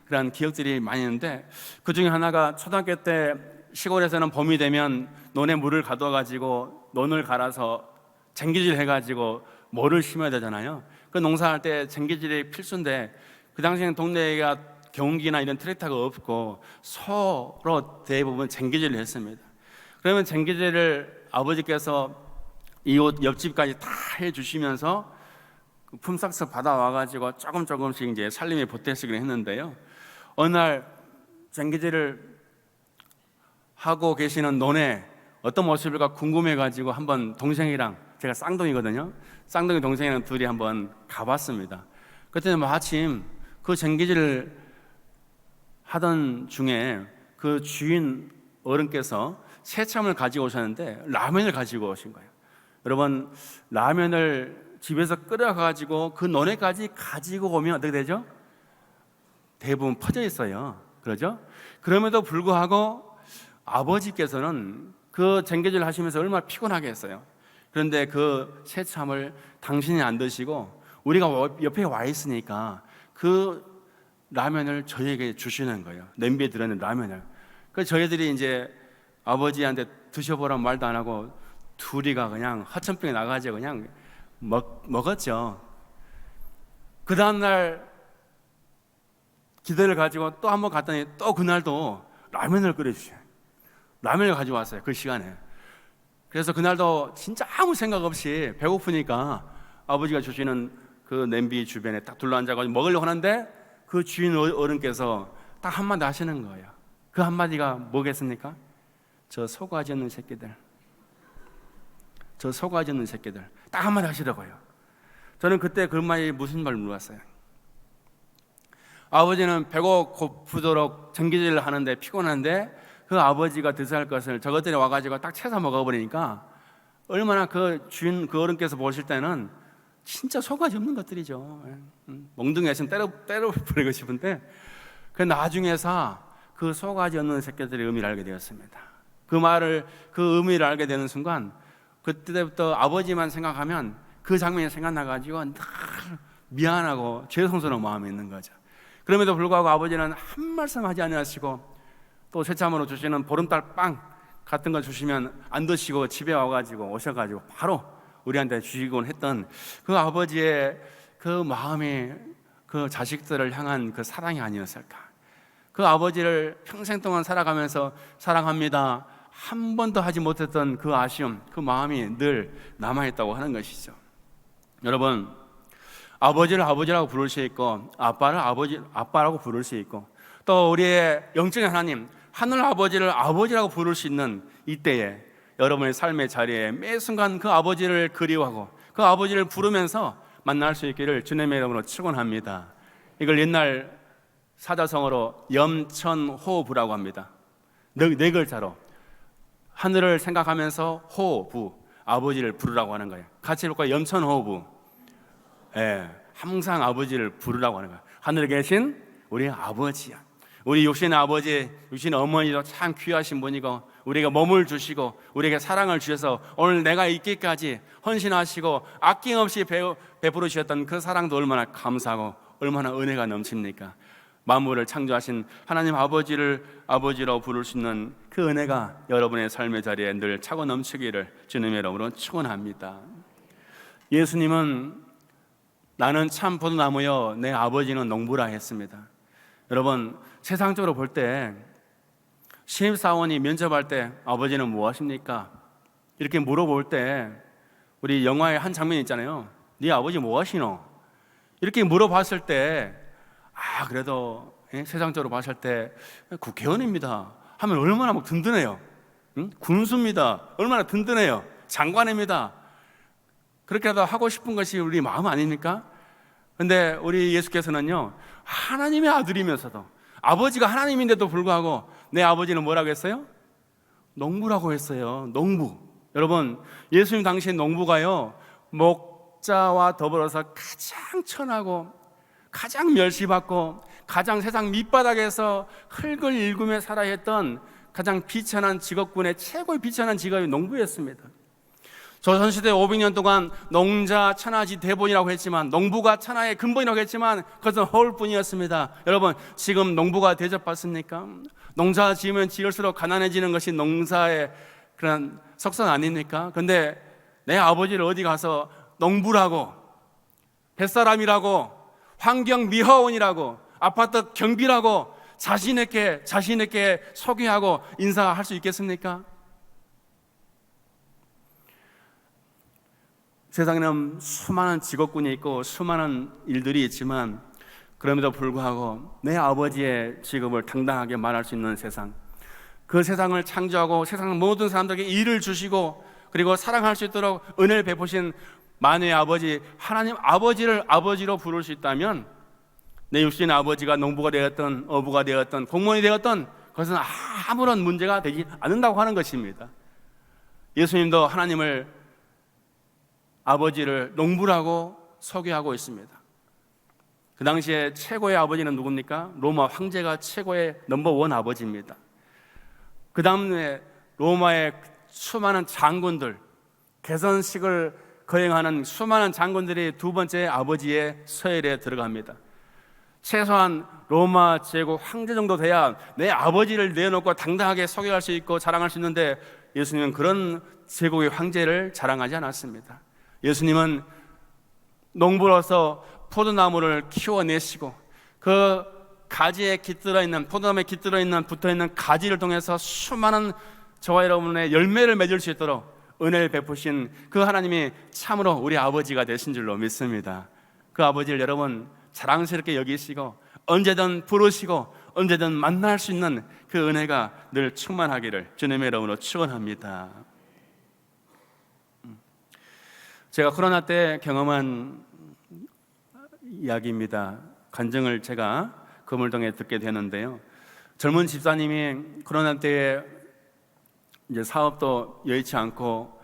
그런 기억들이 많이 있는데, 그 중에 하나가 초등학교 때 시골에서는 봄이 되면 논에 물을 가둬가지고 논을 갈아서 쟁기질 해가지고 모를 심어야 되잖아요. 그 농사할 때 쟁기질이 필수인데, 그 당시에는 동네가 경운기나 이런 트랙터가 없고 소로 대부분 쟁기질을 했습니다. 그러면 쟁기질을 아버지께서 이웃 옆집까지 다 해주시면서 품삯을 받아와가지고 조금씩 이제 살림에 보태시긴 했는데요, 어느 날 쟁기질을 하고 계시는 논에 어떤 모습일까 궁금해가지고 한번 동생이랑, 제가 쌍둥이거든요, 쌍둥이 동생이랑 둘이 한번 가봤습니다. 그때는 마침 그 쟁기질을 하던 중에 그 주인 어른께서 새참을 가지고 오셨는데 라면을 가지고 오신 거예요. 여러분, 라면을 집에서 끓여가지고 그 논에까지 가지고 오면 어떻게 되죠? 대부분 퍼져 있어요. 그러죠? 그럼에도 불구하고 아버지께서는 그 쟁겨질 하시면서 얼마나 피곤하게 했어요. 그런데 그 새참을 당신이 안 드시고 우리가 옆에 와 있으니까 그 라면을 저희에게 주시는 거예요. 냄비에 들어있는 라면을. 그래서 저희들이 이제 아버지한테 드셔보라는 말도 안 하고 둘이가 그냥 하천병에 나가지고 그냥 먹었죠. 그 다음날 기대를 가지고 또 한 번 갔더니 또 그날도 라면을 끓여주셔요. 라면을 가져왔어요. 그 시간에. 그래서 그날도 진짜 아무 생각 없이 배고프니까 아버지가 주시는 그 냄비 주변에 딱 둘러앉아서 먹으려고 하는데 그 주인 어른께서 딱 한마디 하시는 거예요. 그 한마디가 뭐겠습니까? 저 속아지 없는 새끼들, 저 속아지 없는 새끼들, 딱 한마디 하시더라고요. 저는 그때 그 말이 무슨 말을 물었어요. 아버지는 배고프도록 전기질을 하는데 피곤한데 그 아버지가 드셔야 할 것을 저것들이 와가지고 딱 채서 먹어버리니까 얼마나 그 주인 그 어른께서 보실 때는 진짜 속아지 없는 것들이죠. 멍둥이 있으면 때려 버리고 싶은데 그 나중에서 그 속아지 없는 새끼들의 의미를 알게 되었습니다. 그 말을 그 의미를 알게 되는 순간 그때부터 아버지만 생각하면 그 장면이 생각나가지고 늘 미안하고 죄송스러운 마음이 있는 거죠. 그럼에도 불구하고 아버지는 한 말씀 하지 않으시고 또 새참으로 주시는 보름달 빵 같은 거 주시면 안 드시고 집에 와가지고 오셔가지고 바로 우리한테 주시곤 했던 그 아버지의 그 마음이 그 자식들을 향한 그 사랑이 아니었을까. 그 아버지를 평생 동안 살아가면서 사랑합니다 한 번도 하지 못했던 그 아쉬움, 그 마음이 늘 남아있다고 하는 것이죠. 여러분, 아버지를 아버지라고 부를 수 있고 아빠를 아빠라고 부를 수 있고 또 우리의 영적인 하나님 하늘 아버지를 아버지라고 부를 수 있는 이때에 여러분의 삶의 자리에 매 순간 그 아버지를 그리워하고 그 아버지를 부르면서 만날 수 있기를 주님의 이름으로 축원합니다. 이걸 옛날 사자성어로 염천호부라고 합니다. 네 글자로 하늘을 생각하면서 호부, 아버지를 부르라고 하는 거예요. 같이 해볼까요? 염천호부. 항상 아버지를 부르라고 하는 거예요. 하늘에 계신 우리 아버지야. 우리 육신의 아버지, 육신의 어머니도 참 귀하신 분이고 우리에게 몸을 주시고 우리에게 사랑을 주셔서 오늘 내가 있기까지 헌신하시고 아낌없이 베풀으셨던 그 사랑도 얼마나 감사하고 얼마나 은혜가 넘칩니까? 만물을 창조하신 하나님 아버지를 아버지로 부를 수 있는 그 은혜가 여러분의 삶의 자리에 늘 차고 넘치기를 주님의 이름으로 축원합니다. 예수님은 나는 참 포도나무요 내 아버지는 농부라 했습니다. 여러분, 세상적으로 볼 때 신입사원이 면접할 때 아버지는 뭐 하십니까? 이렇게 물어볼 때 우리 영화의 한 장면이 있잖아요. 네 아버지 뭐 하시노? 이렇게 물어봤을 때 그래도 세상적으로 봤을 때 국회의원입니다 하면 얼마나 막 든든해요. 군수입니다. 얼마나 든든해요. 장관입니다. 그렇게라도 하고 싶은 것이 우리 마음 아닙니까? 근데 우리 예수께서는요, 하나님의 아들이면서도 아버지가 하나님인데도 불구하고 내 아버지는 뭐라고 했어요? 농부라고 했어요. 농부. 여러분, 예수님 당시 농부가요, 목자와 더불어서 가장 천하고 가장 멸시받고 가장 세상 밑바닥에서 흙을 일구며 살아야 했던 가장 비천한 직업군의 최고의 비천한 직업이 농부였습니다. 조선시대 500년 동안 농자 천하지 대본이라고 했지만 농부가 천하의 근본이라고 했지만 그것은 허울뿐이었습니다. 여러분, 지금 농부가 대접받습니까? 농사 지으면 지을수록 가난해지는 것이 농사의 그런 속성 아닙니까? 그런데 내 아버지를 어디 가서 농부라고, 뱃사람이라고, 환경미화원이라고, 아파트 경비라고 자신있게 소개하고 인사할 수 있겠습니까? 세상에는 수많은 직업군이 있고 수많은 일들이 있지만 그럼에도 불구하고 내 아버지의 직업을 당당하게 말할 수 있는 세상, 그 세상을 창조하고 세상 모든 사람들에게 일을 주시고 그리고 사랑할 수 있도록 은혜를 베푸신 만유의 아버지 하나님 아버지를 아버지로 부를 수 있다면 내 육신의 아버지가 농부가 되었던 어부가 되었던 공무원이 되었던 그것은 아무런 문제가 되지 않는다고 하는 것입니다. 예수님도 하나님을, 아버지를 농부라고 소개하고 있습니다. 그 당시에 최고의 아버지는 누굽니까? 로마 황제가 최고의 넘버원 아버지입니다. 그 다음에 로마의 수많은 장군들, 개선식을 거행하는 수많은 장군들이 두 번째 아버지의 서열에 들어갑니다. 최소한 로마 제국 황제 정도 돼야 내 아버지를 내놓고 당당하게 소개할 수 있고 자랑할 수 있는데, 예수님은 그런 제국의 황제를 자랑하지 않았습니다. 예수님은 농부로서 포도나무를 키워내시고 그 가지에 깃들어 있는, 포도나무에 깃들어 있는, 붙어 있는 가지를 통해서 수많은 저와 여러분의 열매를 맺을 수 있도록 은혜를 베푸신 그 하나님이 참으로 우리 아버지가 되신 줄로 믿습니다. 그 아버지를 여러분 자랑스럽게 여기시고 언제든 부르시고 언제든 만날 수 있는 그 은혜가 늘 충만하기를 주님의 이름으로 축원합니다. 제가 코로나 때 경험한 이야기입니다. 간증을 제가 그물동에 듣게 되는데요. 젊은 집사님이 코로나 때에 이제 사업도 여의치 않고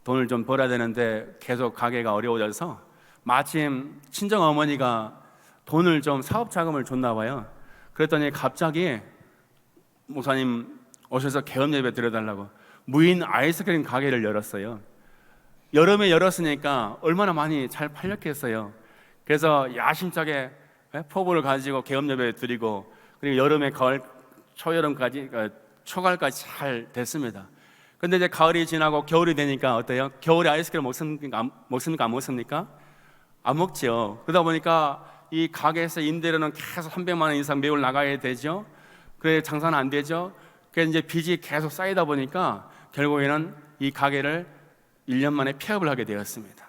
돈을 좀 벌어야 되는데 계속 가게가 어려워져서 마침 친정 어머니가 돈을 좀 사업 자금을 줬나 봐요. 그랬더니 갑자기 목사님 오셔서 개업 예배 드려달라고 무인 아이스크림 가게를 열었어요. 여름에 열었으니까 얼마나 많이 잘 팔렸겠어요. 그래서 야심차게 포부를 가지고 개업 예배 드리고, 그리고 여름에 가을, 초여름까지, 초가을까지 잘 됐습니다. 근데 이제 가을이 지나고 겨울이 되니까 어때요? 겨울에 아이스크림 먹습니까? 안 먹습니까? 안 먹죠. 그러다 보니까 이 가게에서 임대료는 계속 300만 원 이상 매월 나가야 되죠. 그래 장사는 안 되죠. 그래서 이제 빚이 계속 쌓이다 보니까 결국에는 이 가게를 1년 만에 폐업을 하게 되었습니다.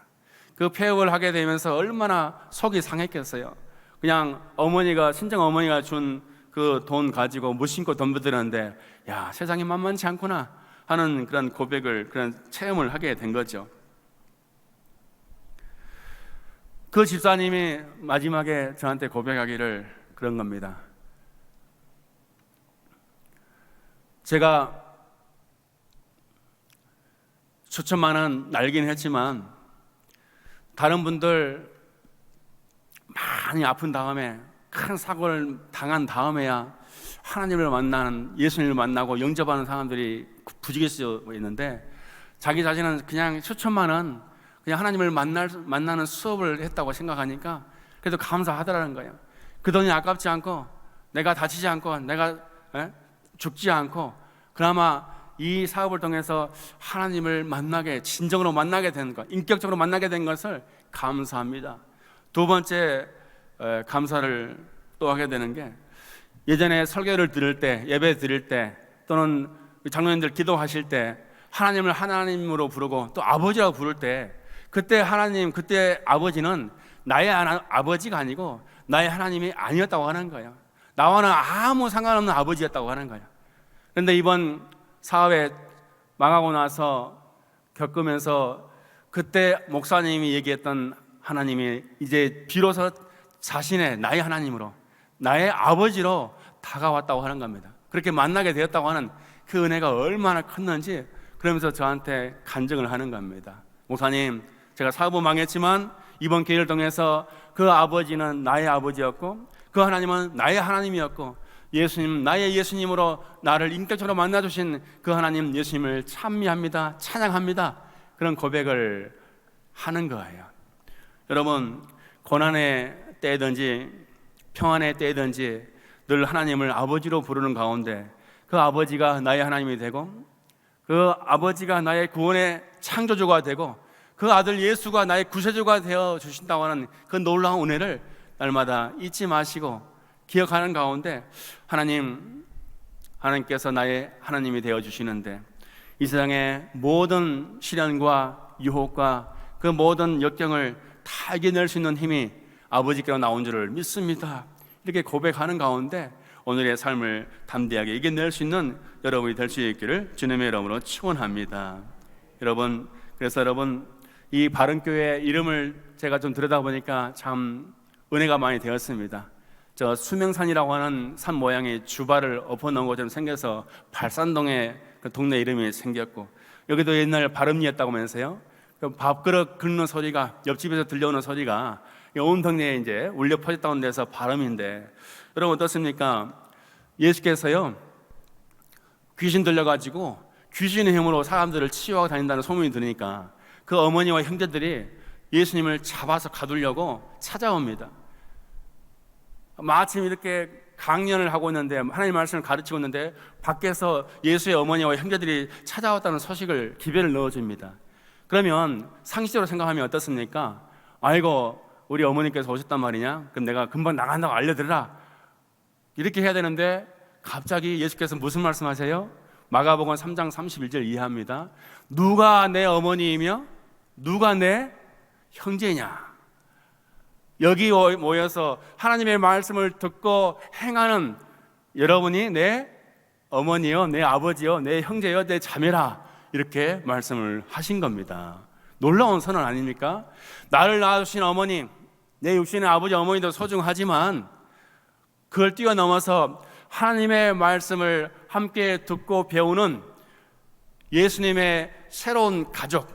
그 폐업을 하게 되면서 얼마나 속이 상했겠어요. 그냥 어머니가, 친정 어머니가 준 그 돈 가지고 무심코 돈 받으려는데, 야, 세상이 만만치 않구나 하는 그런 고백을, 그런 체험을 하게 된 거죠. 그 집사님이 마지막에 저한테 고백하기를 그런 겁니다. 제가 수천만 원 날긴 했지만 다른 분들 많이 아픈 다음에, 큰 사고를 당한 다음에야 하나님을 만나는, 예수님을 만나고 영접하는 사람들이 부지기수 있는데, 자기 자신은 그냥 수천만 원 그냥 하나님을 만나는 수업을 했다고 생각하니까 그래도 감사하더라는 거예요. 그 돈이 아깝지 않고, 내가 다치지 않고, 내가 죽지 않고, 그나마 이 사업을 통해서 하나님을 만나게, 진정으로 만나게 된 것, 인격적으로 만나게 된 것을 감사합니다. 두 번째 감사를 또 하게 되는 게, 예전에 설교를 들을 때, 예배 드릴 때, 또는 장로님들 기도하실 때 하나님을 하나님으로 부르고 또 아버지라고 부를 때, 그때 하나님, 그때 아버지는 나의 아버지가 아니고 나의 하나님이 아니었다고 하는 거예요. 나와는 아무 상관없는 아버지였다고 하는 거예요. 그런데 이번 사업에 망하고 나서 겪으면서 그때 목사님이 얘기했던 하나님이 이제 비로소 자신의, 나의 하나님으로, 나의 아버지로 다가왔다고 하는 겁니다. 그렇게 만나게 되었다고 하는 그 은혜가 얼마나 컸는지 그러면서 저한테 간증을 하는 겁니다. 목사님, 제가 사업은 망했지만 이번 기회를 통해서 그 아버지는 나의 아버지였고 그 하나님은 나의 하나님이었고, 예수님, 나의 예수님으로 나를 인격적으로 만나주신 그 하나님 예수님을 찬미합니다, 찬양합니다, 그런 고백을 하는 거예요. 여러분, 고난의 때든지 평안의 때든지 늘 하나님을 아버지로 부르는 가운데 그 아버지가 나의 하나님이 되고, 그 아버지가 나의 구원의 창조주가 되고, 그 아들 예수가 나의 구세주가 되어 주신다고 하는 그 놀라운 은혜를 날마다 잊지 마시고 기억하는 가운데, 하나님께서 나의 하나님이 되어 주시는데 이 세상의 모든 시련과 유혹과 그 모든 역경을 다 이겨낼 수 있는 힘이 아버지께로 나온 줄을 믿습니다. 이렇게 고백하는 가운데 오늘의 삶을 담대하게 이겨낼 수 있는 여러분이 될 수 있기를 주님의 이름으로 축원합니다. 여러분, 그래서 여러분, 이 바른교회 이름을 제가 좀 들여다보니까 참 은혜가 많이 되었습니다. 저 수명산이라고 하는 산 모양의 주발을 엎어 놓은 것처럼 생겨서 발산동에 그 동네 이름이 생겼고, 여기도 옛날 발음리였다고 하면서요, 그 밥그릇 긁는 소리가, 옆집에서 들려오는 소리가 온 동네에 이제 울려 퍼졌다는 데서 발음인데, 여러분 어떻습니까? 예수께서요 귀신 들려가지고 귀신의 힘으로 사람들을 치유하고 다닌다는 소문이 들으니까 그 어머니와 형제들이 예수님을 잡아서 가두려고 찾아옵니다. 마침 이렇게 강연을 하고 있는데, 하나님 말씀을 가르치고 있는데 밖에서 예수의 어머니와 형제들이 찾아왔다는 소식을 기별을 넣어줍니다. 그러면 상식적으로 생각하면 어떻습니까? 아이고 우리 어머니께서 오셨단 말이냐? 그럼 내가 금방 나간다고 알려드려라, 이렇게 해야 되는데 갑자기 예수께서 무슨 말씀하세요? 마가복음 3장 31절 이해합니다. 누가 내 어머니이며 누가 내 형제냐? 여기 모여서 하나님의 말씀을 듣고 행하는 여러분이 내 어머니요, 내 아버지요, 내 형제요, 내 자매라, 이렇게 말씀을 하신 겁니다. 놀라운 선언 아닙니까? 나를 낳아주신 어머니, 내 육신의 아버지 어머니도 소중하지만 그걸 뛰어넘어서 하나님의 말씀을 함께 듣고 배우는 예수님의 새로운 가족,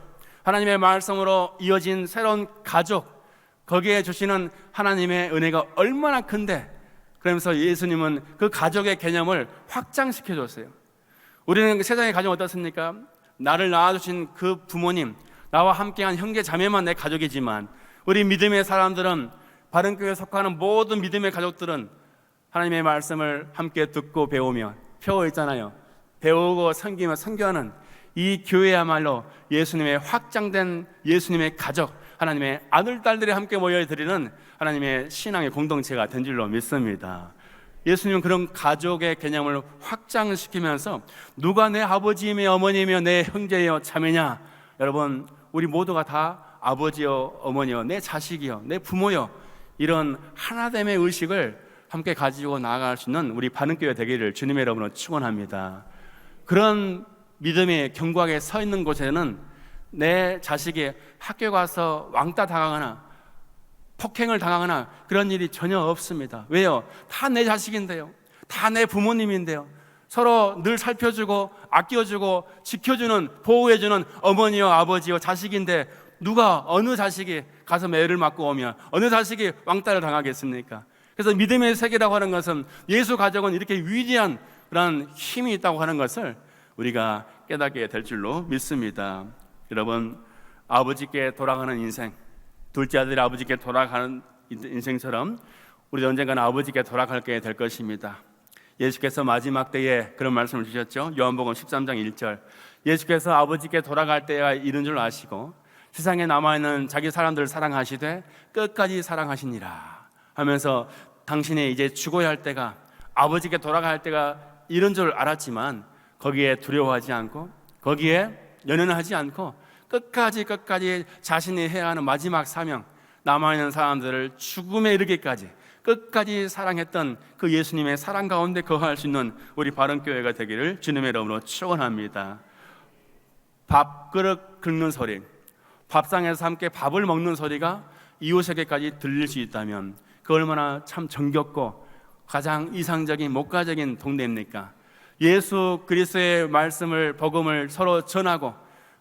하나님의 말씀으로 이어진 새로운 가족, 거기에 주시는 하나님의 은혜가 얼마나 큰데, 그러면서 예수님은 그 가족의 개념을 확장시켜 줬어요. 우리는 세상의 가정 어떻습니까? 나를 낳아주신 그 부모님, 나와 함께한 형제 자매만 내 가족이지만, 우리 믿음의 사람들은, 바른교회에 속하는 모든 믿음의 가족들은 하나님의 말씀을 함께 듣고 배우며 펴어 있잖아요. 배우고 섬기며 선교하는 이 교회야말로 예수님의 확장된 예수님의 가족, 하나님의 아들, 딸들이 함께 모여드리는 하나님의 신앙의 공동체가 된 줄로 믿습니다. 예수님은 그런 가족의 개념을 확장시키면서 누가 내 아버지이며 어머니이며 내 형제여 자매냐? 여러분, 우리 모두가 다 아버지요, 어머니요, 내 자식이요, 내 부모요, 이런 하나됨의 의식을 함께 가지고 나아갈 수 있는 우리 바른교회 되기를 주님의 이름으로 축원합니다. 그런 믿음의 경곽에 서 있는 곳에는 내 자식이 학교 가서 왕따 당하거나 폭행을 당하거나 그런 일이 전혀 없습니다. 왜요? 다 내 자식인데요, 다 내 부모님인데요, 서로 늘 살펴주고 아껴주고 지켜주는, 보호해주는 어머니요, 아버지요, 자식인데, 누가, 어느 자식이 가서 매를 맞고 오면 어느 자식이 왕따를 당하겠습니까? 그래서 믿음의 세계라고 하는 것은, 예수 가족은 이렇게 위대한 그런 힘이 있다고 하는 것을 우리가 깨닫게 될 줄로 믿습니다. 여러분, 아버지께 돌아가는 인생, 둘째 아들이 아버지께 돌아가는 인생처럼 우리도 언젠가는 아버지께 돌아가게 될 것입니다. 예수께서 마지막 때에 그런 말씀을 주셨죠. 요한복음 13장 1절, 예수께서 아버지께 돌아갈 때가 이른 줄 아시고 세상에 남아있는 자기 사람들을 사랑하시되 끝까지 사랑하시니라 하면서, 당신이 이제 죽어야 할 때가, 아버지께 돌아갈 때가 이른 줄 알았지만 거기에 두려워하지 않고, 거기에 연연하지 않고 끝까지 자신이 해야 하는 마지막 사명, 남아있는 사람들을 죽음에 이르기까지 끝까지 사랑했던 그 예수님의 사랑 가운데 거할 수 있는 우리 바른교회가 되기를 주님의 이름으로 축원합니다. 밥그릇 긁는 소리, 밥상에서 함께 밥을 먹는 소리가 이웃에게까지 들릴 수 있다면 그 얼마나 참 정겹고 가장 이상적인 목가적인 동네입니까? 예수 그리스도의 말씀을, 복음을 서로 전하고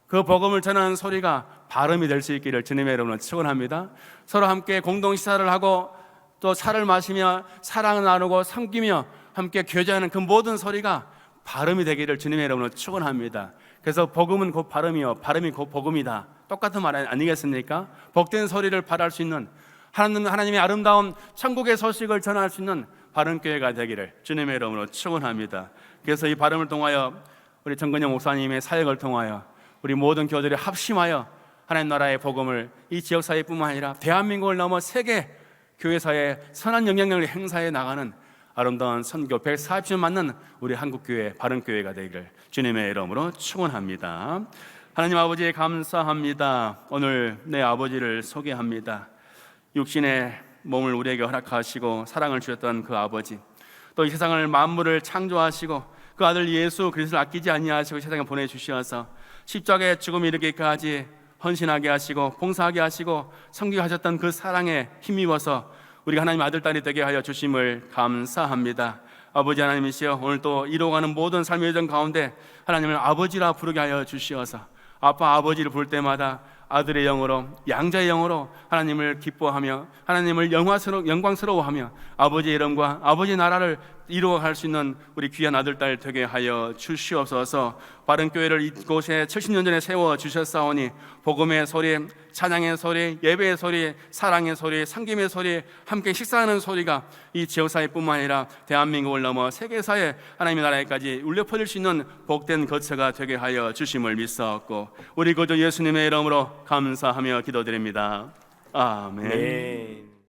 그 복음을 전하는 소리가 발음이 될 수 있기를 주님의 이름으로 축원합니다. 서로 함께 공동 식사를 하고 또 차를 마시며 사랑을 나누고 섬기며 함께 교제하는 그 모든 소리가 발음이 되기를 주님의 이름으로 축원합니다. 그래서 복음은 곧 발음이요, 발음이 곧 복음이다, 똑같은 말 아니겠습니까? 복된 소리를 발할 수 있는, 하나님의 아름다운 천국의 소식을 전할 수 있는 바른교회가 되기를 주님의 이름으로 축원합니다. 그래서 이 발음을 통하여, 우리 정근영 목사님의 사역을 통하여 우리 모든 교회들이 합심하여 하나님 나라의 복음을 이 지역사회뿐만 아니라 대한민국을 넘어 세계 교회사에 선한 영향력을 행사해 나가는 아름다운 선교 140년 맞는 우리 한국교회 바른교회가 되기를 주님의 이름으로 축원합니다. 하나님 아버지 감사합니다. 오늘 내 아버지를 소개합니다. 육신의 몸을 우리에게 허락하시고 사랑을 주셨던 그 아버지, 또 이 세상을 만물을 창조하시고 그 아들 예수 그리스도를 아끼지 아니하시고 세상에 보내주셔서 십자가에 죽음에 이르기까지 헌신하게 하시고 봉사하게 하시고 섬기게 하셨던 그 사랑에 힘입어서 우리가 하나님 아들 딸이 되게 하여 주심을 감사합니다. 아버지 하나님이시여, 오늘 또 이루어가는 모든 삶의 여정 가운데 하나님을 아버지라 부르게 하여 주시어서 아빠 아버지를 부를 때마다 아들의 영으로, 양자의 영으로 하나님을 기뻐하며 하나님을 영광스러워하며 아버지의 이름과 아버지의 나라를 이루어갈 수 있는 우리 귀한 아들 딸 되게 하여 주시옵소서. 바른 교회를 이곳에 70년 전에 세워 주셨사오니 복음의 소리, 찬양의 소리, 예배의 소리, 사랑의 소리, 섬김의 소리, 함께 식사하는 소리가 이 지역사회뿐만 아니라 대한민국을 넘어 세계사회 하나님의 나라에까지 울려 퍼질 수 있는 복된 거처가 되게 하여 주심을 믿사옵고 우리 구주 예수님의 이름으로 감사하며 기도드립니다. 아멘. 네.